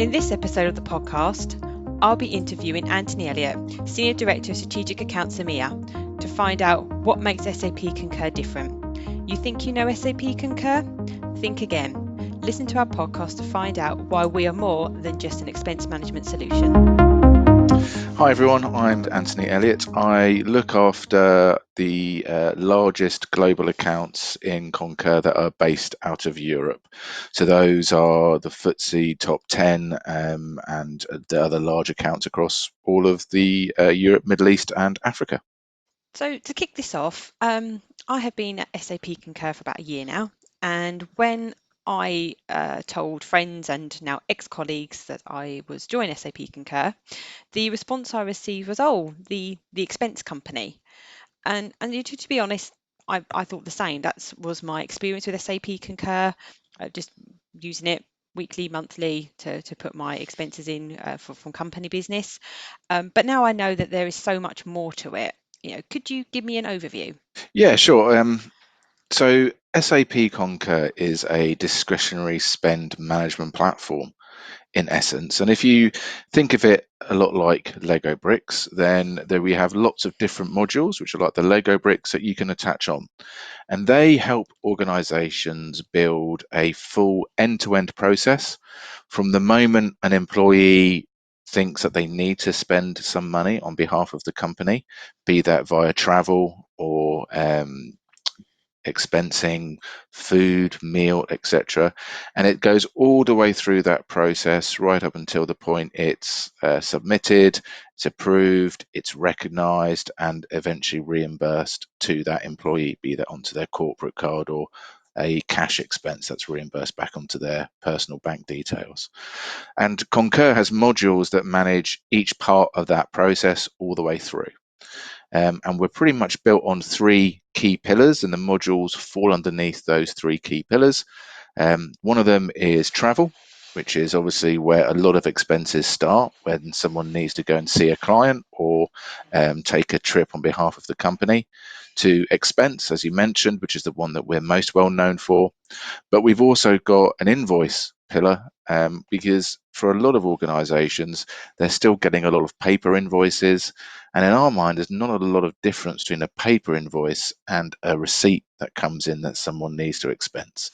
In this episode of the podcast, I'll be interviewing Antony Elliott, Senior Director of Strategic Accounts EMEA, to find out what makes SAP Concur different. You think you know SAP Concur? Think again. Listen to our podcast to find out why we are more than just an expense management solution. Hi everyone, I'm Antony Elliott. I look after the largest global accounts in Concur that are based out of Europe. So those are the FTSE top 10 and the other large accounts across all of the Europe, Middle East and Africa. So to kick this off, I have been at SAP Concur for about a year now, and when I told friends and now ex-colleagues that I was joining SAP Concur, the response I received was, "Oh, the expense company." And to be honest, I thought the same. That was my experience with SAP Concur, just using it weekly, monthly to put my expenses in from company business. But now I know that there is so much more to it. Could you give me an overview? Yeah, sure. So SAP Concur is a discretionary spend management platform in essence. And if you think of it a lot like Lego bricks, then there we have lots of different modules, which are like the Lego bricks that you can attach on. And they help organizations build a full end-to-end process from the moment an employee thinks that they need to spend some money on behalf of the company, be that via travel or expensing, food, meal, etc. And it goes all the way through that process right up until the point it's submitted, it's approved, it's recognized, and eventually reimbursed to that employee, be that onto their corporate card or a cash expense that's reimbursed back onto their personal bank details. And Concur has modules that manage each part of that process all the way through. And we're pretty much built on three key pillars, and the modules fall underneath those three key pillars. One of them is travel, which is obviously where a lot of expenses start when someone needs to go and see a client or take a trip on behalf of the company. To expense, as you mentioned, which is the one that we're most well known for. But we've also got an invoice pillar because for a lot of organizations, they're still getting a lot of paper invoices. And in our mind, there's not a lot of difference between a paper invoice and a receipt that comes in that someone needs to expense.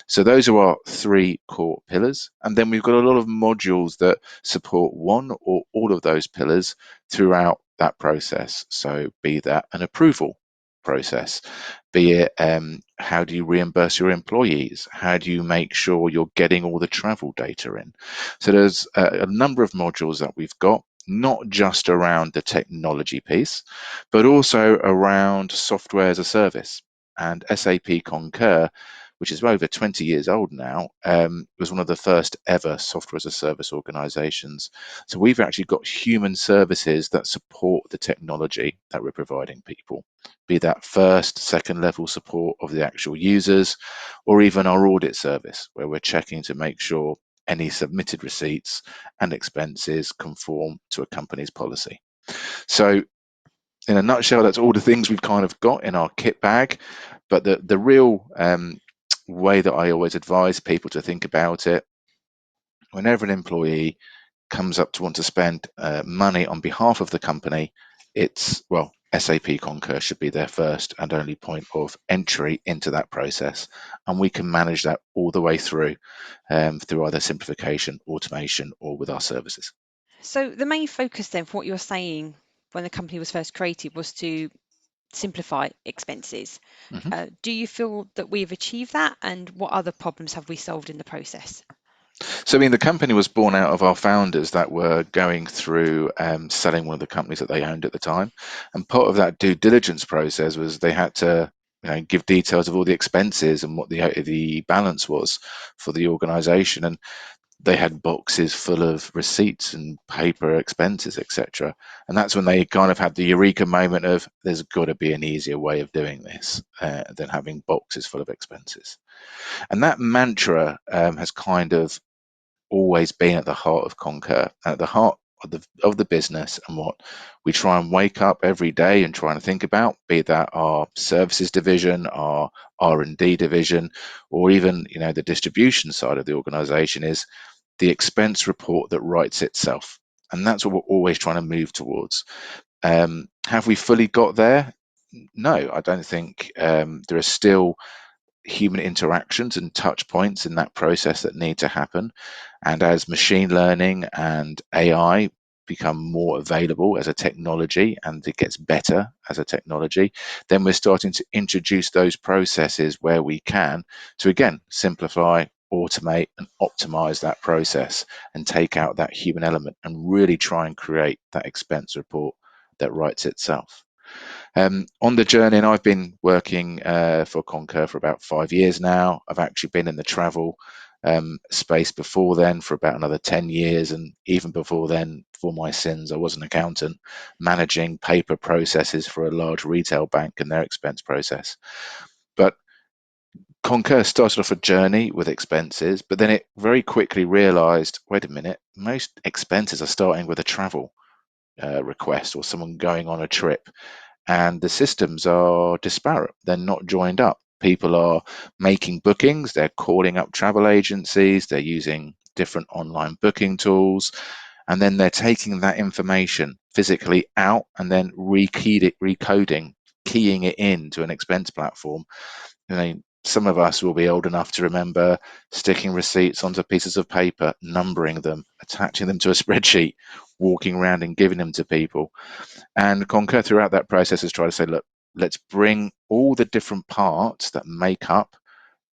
So those are our three core pillars. And then we've got a lot of modules that support one or all of those pillars throughout that process. So be that an approval process, be it how do you reimburse your employees, how do you make sure you're getting all the travel data in. So there's a number of modules that we've got, not just around the technology piece, but also around software as a service. And SAP Concur, which is over 20 years old now, was one of the first ever software as a service organizations. So we've actually got human services that support the technology that we're providing people, be that first, second level support of the actual users, or even our audit service, where we're checking to make sure any submitted receipts and expenses conform to a company's policy. So in a nutshell, that's all the things we've kind of got in our kit bag. But the real way that I always advise people to think about it, whenever an employee comes up to want to spend money on behalf of the company, it's, well, SAP Concur should be their first and only point of entry into that process. And we can manage that all the way through either simplification, automation, or with our services. So the main focus then for what you're saying when the company was first created was to simplify expenses. Mm-hmm. Do you feel that we've achieved that, and what other problems have we solved in the process? So, I mean, the company was born out of our founders that were going through selling one of the companies that they owned at the time. And part of that due diligence process was they had to give details of all the expenses and what the balance was for the organization. And they had boxes full of receipts and paper expenses, etc. And that's when they kind of had the eureka moment of there's got to be an easier way of doing this than having boxes full of expenses. And that mantra has kind of always been at the heart of Concur, at the heart of the business, and what we try and wake up every day and try and think about, be that our services division, our R&D division, or even the distribution side of the organization, is the expense report that writes itself. And that's what we're always trying to move towards. Have we fully got there? No, I don't think. There are still human interactions and touch points in that process that need to happen. And as machine learning and AI become more available as a technology and it gets better as a technology, then we're starting to introduce those processes where we can to again simplify, automate, and optimize that process and take out that human element and really try and create that expense report that writes itself. On the journey, and I've been working for Concur for about 5 years now. I've actually been in the travel space before then for about another 10 years. And even before then, for my sins, I was an accountant managing paper processes for a large retail bank and their expense process. But Concur started off a journey with expenses, but then it very quickly realized, wait a minute, most expenses are starting with a travel request or someone going on a trip, and the systems are disparate. They're not joined up. People are making bookings, they're calling up travel agencies, they're using different online booking tools, and then they're taking that information physically out and then recoding, keying it into an expense platform. You know, some of us will be old enough to remember sticking receipts onto pieces of paper, numbering them, attaching them to a spreadsheet, walking around and giving them to people. And Concur throughout that process has tried to say, look, let's bring all the different parts that make up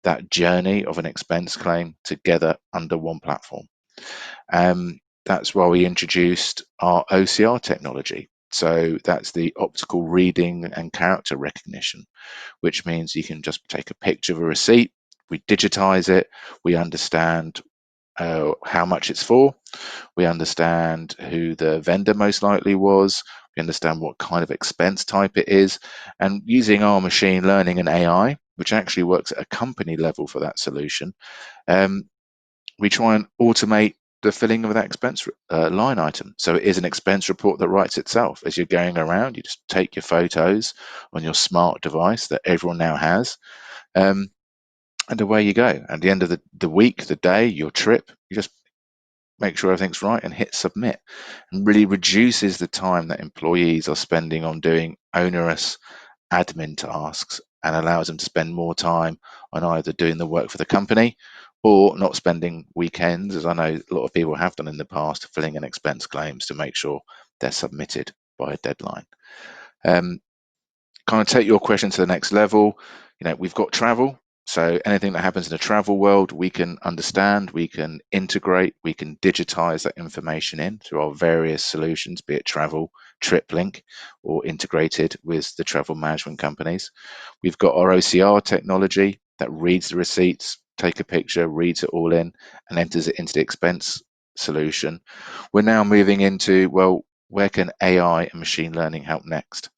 that journey of an expense claim together under one platform. That's why we introduced our OCR technology. So that's the optical reading and character recognition, which means you can just take a picture of a receipt, we digitize it, we understand how much it's for, we understand who the vendor most likely was, we understand what kind of expense type it is, and using our machine learning and AI, which actually works at a company level for that solution, we try and automate the filling of that expense line item. So it is an expense report that writes itself. As you're going around, you just take your photos on your smart device that everyone now has, and away you go. At the end of the week, the day, your trip, you just make sure everything's right and hit submit, and really reduces the time that employees are spending on doing onerous admin tasks and allows them to spend more time on either doing the work for the company or not spending weekends, as I know a lot of people have done in the past, filling in expense claims to make sure they're submitted by a deadline. Kind of take your question to the next level. We've got travel. So anything that happens in the travel world, we can understand, we can integrate, we can digitize that information in through our various solutions, be it travel, TripLink, or integrated with the travel management companies. We've got our OCR technology that reads the receipts, take a picture, reads it all in, and enters it into the expense solution. We're now moving into, well, where can AI and machine learning help next?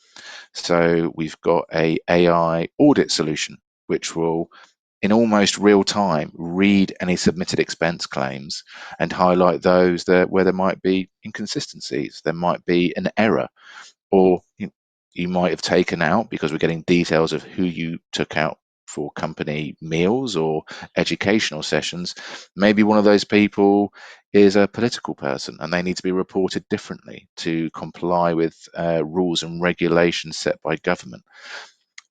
So we've got a AI audit solution, which will, in almost real time, read any submitted expense claims and highlight those where there might be inconsistencies, there might be an error, or you might have taken out, because we're getting details of who you took out for company meals or educational sessions. Maybe one of those people is a political person and they need to be reported differently to comply with rules and regulations set by government.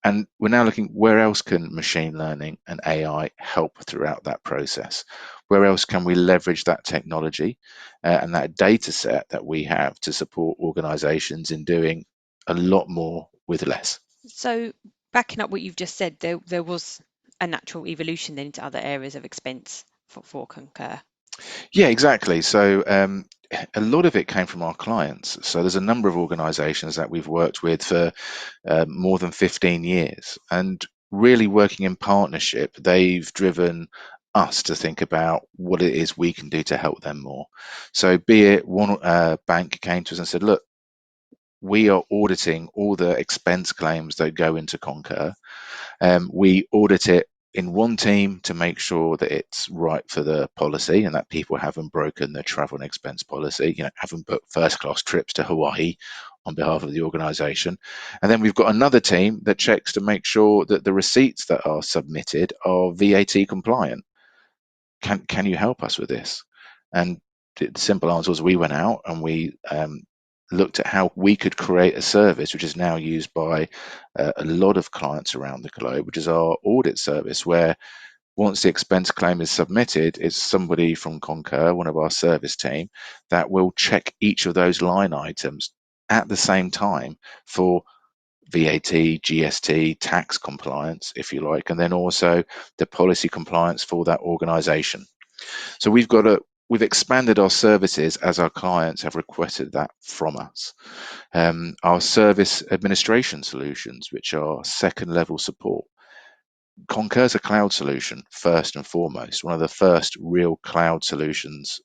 And we're now looking, where else can machine learning and AI help throughout that process? Where else can we leverage that technology and that data set that we have to support organizations in doing a lot more with less? So backing up what you've just said, there was a natural evolution then into other areas of expense for Concur. Yeah, exactly. So a lot of it came from our clients. So there's a number of organizations that we've worked with for more than 15 years. And really working in partnership, they've driven us to think about what it is we can do to help them more. So be it one bank came to us and said, look, we are auditing all the expense claims that go into Concur. We audit it in one team to make sure that it's right for the policy and that people haven't broken the travel and expense policy, haven't booked first class trips to Hawaii on behalf of the organization. And then we've got another team that checks to make sure that the receipts that are submitted are VAT compliant. Can you help us with this? And the simple answer was we went out and we looked at how we could create a service which is now used by a lot of clients around the globe, which is our audit service, where once the expense claim is submitted, it's somebody from Concur, one of our service team, that will check each of those line items at the same time for VAT, GST, tax compliance, if you like, and then also the policy compliance for that organization. So we've expanded our services as our clients have requested that from us. Our service administration solutions, which are second level support. Concur's a cloud solution, first and foremost, one of the first real cloud solutions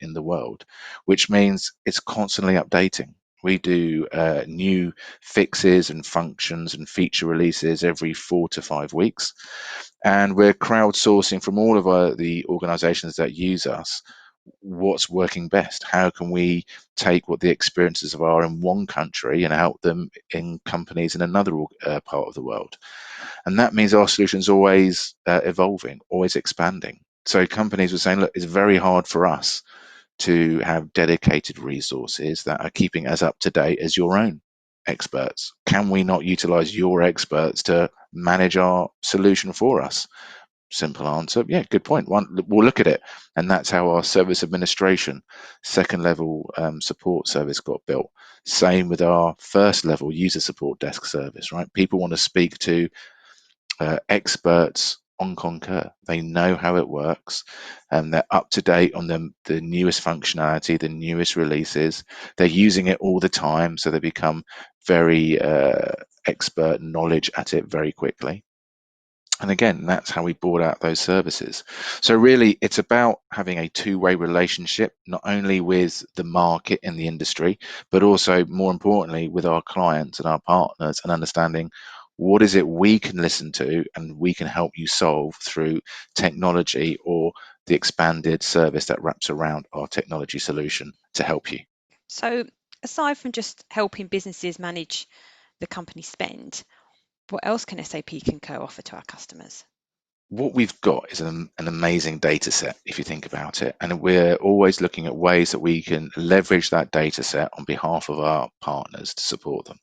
in the world, which means it's constantly updating. We do new fixes and functions and feature releases every 4 to 5 weeks. And we're crowdsourcing from all of the organizations that use us what's working best. How can we take what the experiences are in one country and help them in companies in another part of the world? And that means our solution's always evolving, always expanding. So companies were saying, look, it's very hard for us to have dedicated resources that are keeping us up to date as your own experts. Can we not utilize your experts to manage our solution for us? Simple answer, yeah, good point. We'll look at it. And that's how our service administration second level support service got built. Same with our first level user support desk service, right? People want to speak to experts on Concur. They know how it works, and they're up to date on the newest functionality, the newest releases. They're using it all the time, so they become very expert knowledge at it very quickly. And again, that's how we brought out those services. So really, it's about having a two-way relationship, not only with the market and the industry, but also more importantly with our clients and our partners, and understanding what is it we can listen to and we can help you solve through technology or the expanded service that wraps around our technology solution to help you. So, aside from just helping businesses manage the company spend, what else can SAP Concur offer to our customers? What we've got is an amazing data set, if you think about it. And we're always looking at ways that we can leverage that data set on behalf of our partners to support them.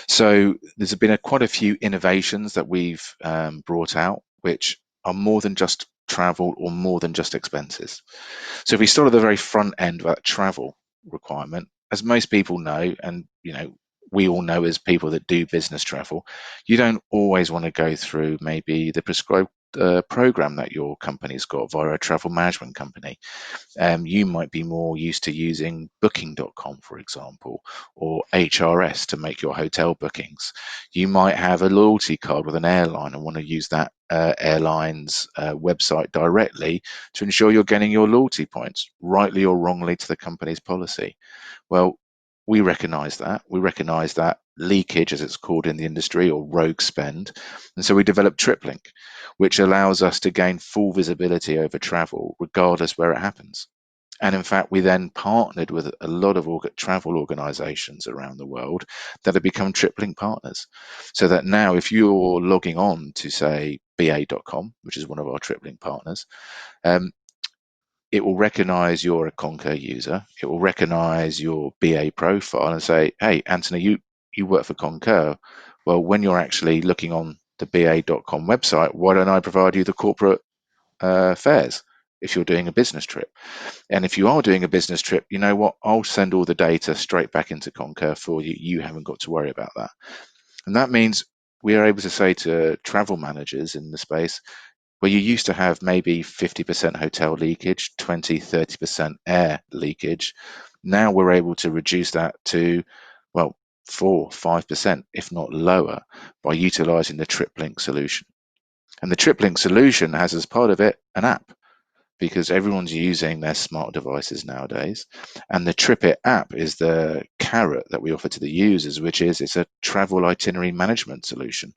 So there's been quite a few innovations that we've brought out, which are more than just travel or more than just expenses. So if we start at the very front end of that travel requirement, as most people know, and we all know as people that do business travel, you don't always want to go through maybe the prescribed program that your company's got via a travel management company. You might be more used to using booking.com, for example, or HRS to make your hotel bookings. You might have a loyalty card with an airline and want to use that airline's website directly to ensure you're getting your loyalty points, rightly or wrongly, to the company's policy. Well, we recognize that. We recognize that leakage, as it's called in the industry, or rogue spend. And so we developed TripLink, which allows us to gain full visibility over travel, regardless where it happens. And in fact, we then partnered with a lot of travel organizations around the world that have become TripLink partners. So that now, if you're logging on to, say, ba.com, which is one of our TripLink partners, um, it will recognize you're a Concur user. It will recognize your BA profile and say, hey, Antony, you work for Concur. Well, when you're actually looking on the ba.com website, why don't I provide you the corporate fares if you're doing a business trip? And if you are doing a business trip, you know what? I'll send all the data straight back into Concur for you. You haven't got to worry about that. And that means we are able to say to travel managers in the space, where you used to have maybe 50% hotel leakage, 20, 30% air leakage. Now we're able to reduce that to, well, 4, 5%, if not lower, by utilizing the TripLink solution. And the TripLink solution has as part of it an app, because everyone's using their smart devices nowadays. And the TripIt app is the carrot that we offer to the users, which is it's a travel itinerary management solution.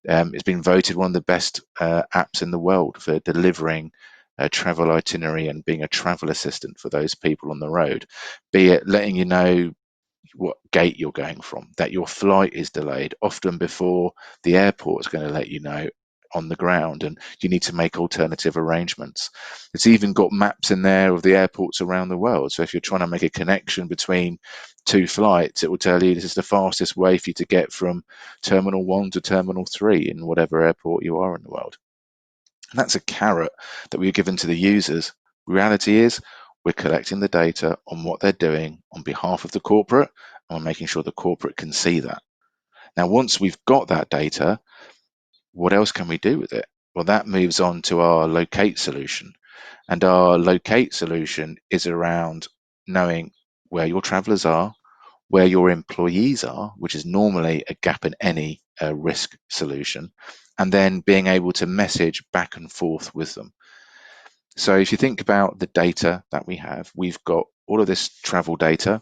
It's been voted one of the best apps in the world for delivering a travel itinerary and being a travel assistant for those people on the road, be it letting you know what gate you're going from, that your flight is delayed, often before the airport is going to let you know, on the ground, and you need to make alternative arrangements. It's even got maps in there of the airports around the world. So if you're trying to make a connection between two flights, it will tell you this is the fastest way for you to get from Terminal 1 to Terminal 3 in whatever airport you are in the world. And that's a carrot that we're given to the users. Reality is we're collecting the data on what they're doing on behalf of the corporate, and we're making sure the corporate can see that. Now, once we've got that data, what else can we do with it? Well, that moves on to our locate solution. And our locate solution is around knowing where your travelers are, where your employees are, which is normally a gap in any risk solution, and then being able to message back and forth with them. So if you think about the data that we have, we've got all of this travel data.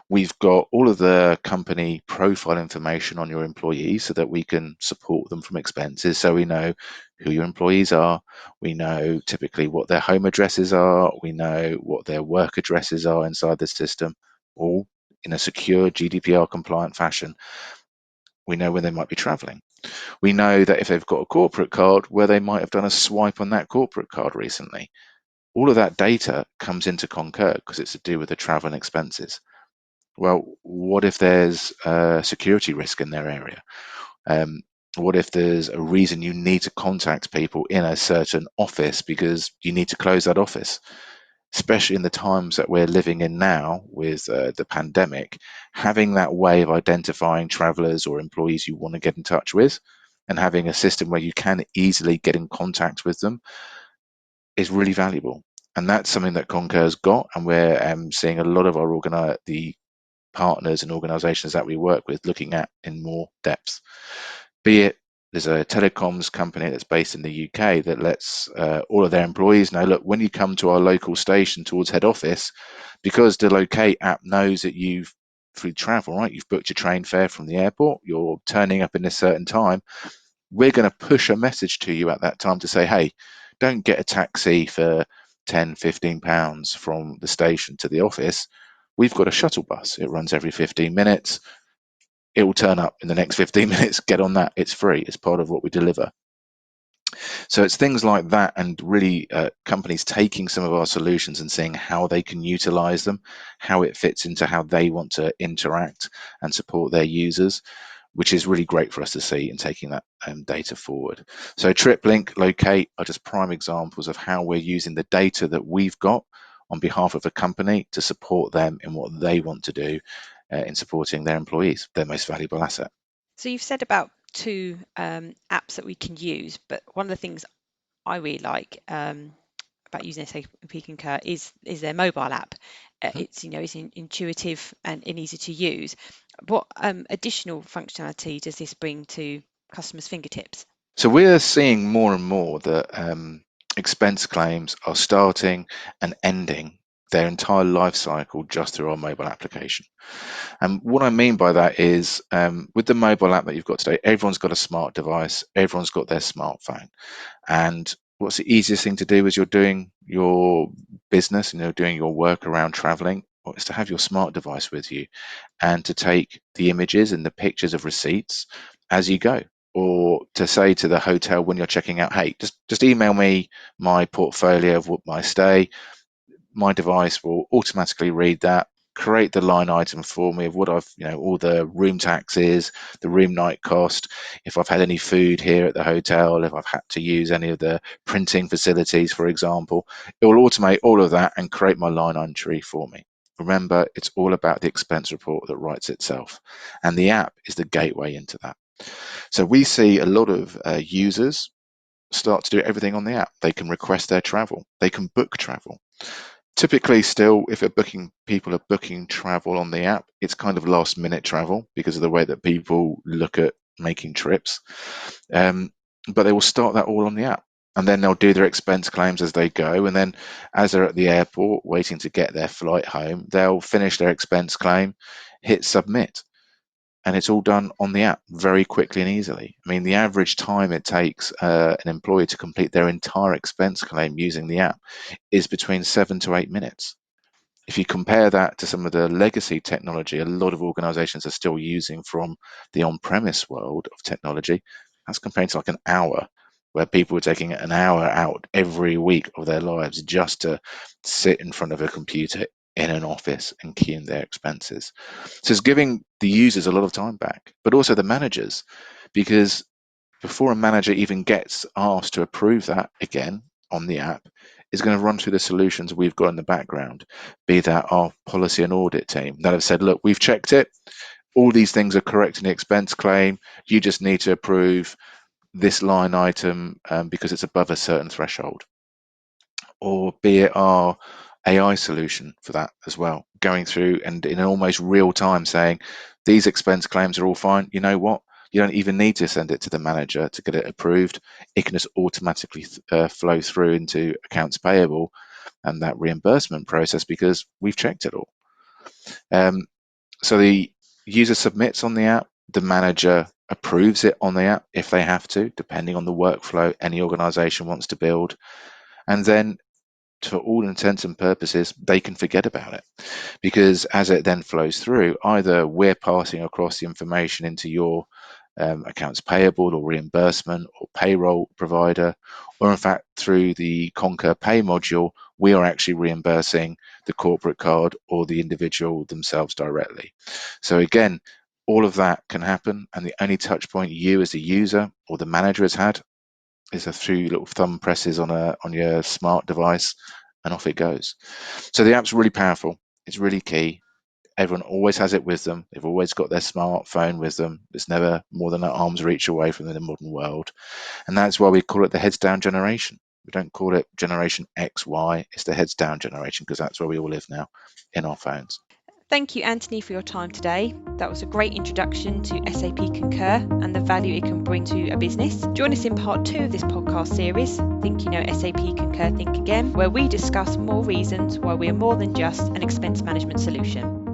We've got all of the company profile information on your employees so that we can support them from expenses. So we know who your employees are. We know typically what their home addresses are. We know what their work addresses are inside the system, all in a secure GDPR compliant fashion. We know when they might be traveling. We know that if they've got a corporate card, where they might have done a swipe on that corporate card recently. All of that data comes into Concur because it's to do with the travel and expenses. Well, what if there's a security risk in their area? What if there's a reason you need to contact people in a certain office because you need to close that office? Especially in the times that we're living in now with the pandemic, having that way of identifying travelers or employees you want to get in touch with and having a system where you can easily get in contact with them is really valuable. And that's something that Concur's got, and we're seeing a lot of the partners and organizations that we work with looking at in more depth. Be it there's a telecoms company that's based in the UK that lets all of their employees know, look, when you come to our local station towards head office, because the locate app knows that you've through travel, right? You've booked your train fare from the airport, you're turning up in a certain time. We're going to push a message to you at that time to say, hey, don't get a taxi for 10, £15 from the station to the office. We've got a shuttle bus. It runs every 15 minutes. It will turn up in the next 15 minutes. Get on that. It's free. It's part of what we deliver. So it's things like that, and really companies taking some of our solutions and seeing how they can utilize them, how it fits into how they want to interact and support their users, which is really great for us to see in taking that data forward. So TripLink, Locate are just prime examples of how we're using the data that we've got on behalf of a company to support them in what they want to do in supporting their employees, their most valuable asset. So you've said about two apps that we can use, but one of the things I really like about using SAP Concur is their mobile app. It's it's intuitive and easy to use. What additional functionality does this bring to customers' fingertips? So we're seeing more and more that expense claims are starting and ending their entire life cycle just through our mobile application. And what I mean by that is with the mobile app that you've got today, everyone's got a smart device, everyone's got their smartphone. And what's the easiest thing to do as you're doing your business and you're doing your work around traveling? Well, it's to have your smart device with you and to take the images and the pictures of receipts as you go. Or to say to the hotel when you're checking out, hey, just email me my portfolio of what my stay. My device will automatically read that, create the line item for me of what I've, all the room taxes, the room night cost, if I've had any food here at the hotel, if I've had to use any of the printing facilities, for example. It will automate all of that and create my line entry for me. Remember, it's all about the expense report that writes itself, and the app is the gateway into that. So we see a lot of users start to do everything on the app. They can request their travel, they can book travel. Typically, still, if people are booking travel on the app, it's kind of last minute travel because of the way that people look at making trips. But they will start that all on the app, and then they'll do their expense claims as they go. And then, as they're at the airport waiting to get their flight home, they'll finish their expense claim, hit submit, and it's all done on the app very quickly and easily. I mean, the average time it takes an employee to complete their entire expense claim using the app is between 7 to 8 minutes. If you compare that to some of the legacy technology a lot of organizations are still using from the on-premise world of technology, that's compared to like an hour. where people were taking an hour out every week of their lives just to sit in front of a computer in an office and key in their expenses. So it's giving the users a lot of time back, but also the managers, because before a manager even gets asked to approve that again on the app, is going to run through the solutions we've got in the background, be that our policy and audit team that have said, look, we've checked it, all these things are correct in the expense claim, you just need to approve this line item because it's above a certain threshold. Or be it our AI solution for that as well, going through and in almost real time saying, these expense claims are all fine. You know what? You don't even need to send it to the manager to get it approved. It can just automatically flow through into accounts payable and that reimbursement process because we've checked it all. So the user submits on the app, the manager approves it on the app if they have to, depending on the workflow any organization wants to build. And then for all intents and purposes, they can forget about it, because as it then flows through, either we're passing across the information into your accounts payable or reimbursement or payroll provider, or in fact through the Concur Pay module, we are actually reimbursing the corporate card or the individual themselves directly. So again, all of that can happen, and the only touch point you as a user or the manager has had is a few little thumb presses on your smart device, and off it goes. So the app's really powerful. It's really key. Everyone always has it with them. They've always got their smartphone with them. It's never more than an arm's reach away from them in the modern world. And that's why we call it the heads down generation. We don't call it generation X, Y. It's the heads down generation because that's where we all live now, in our phones. Thank you, Antony, for your time today. That was a great introduction to SAP Concur and the value it can bring to a business. Join us in part 2 of this podcast series, Think You Know SAP Concur, Think Again, where we discuss more reasons why we are more than just an expense management solution.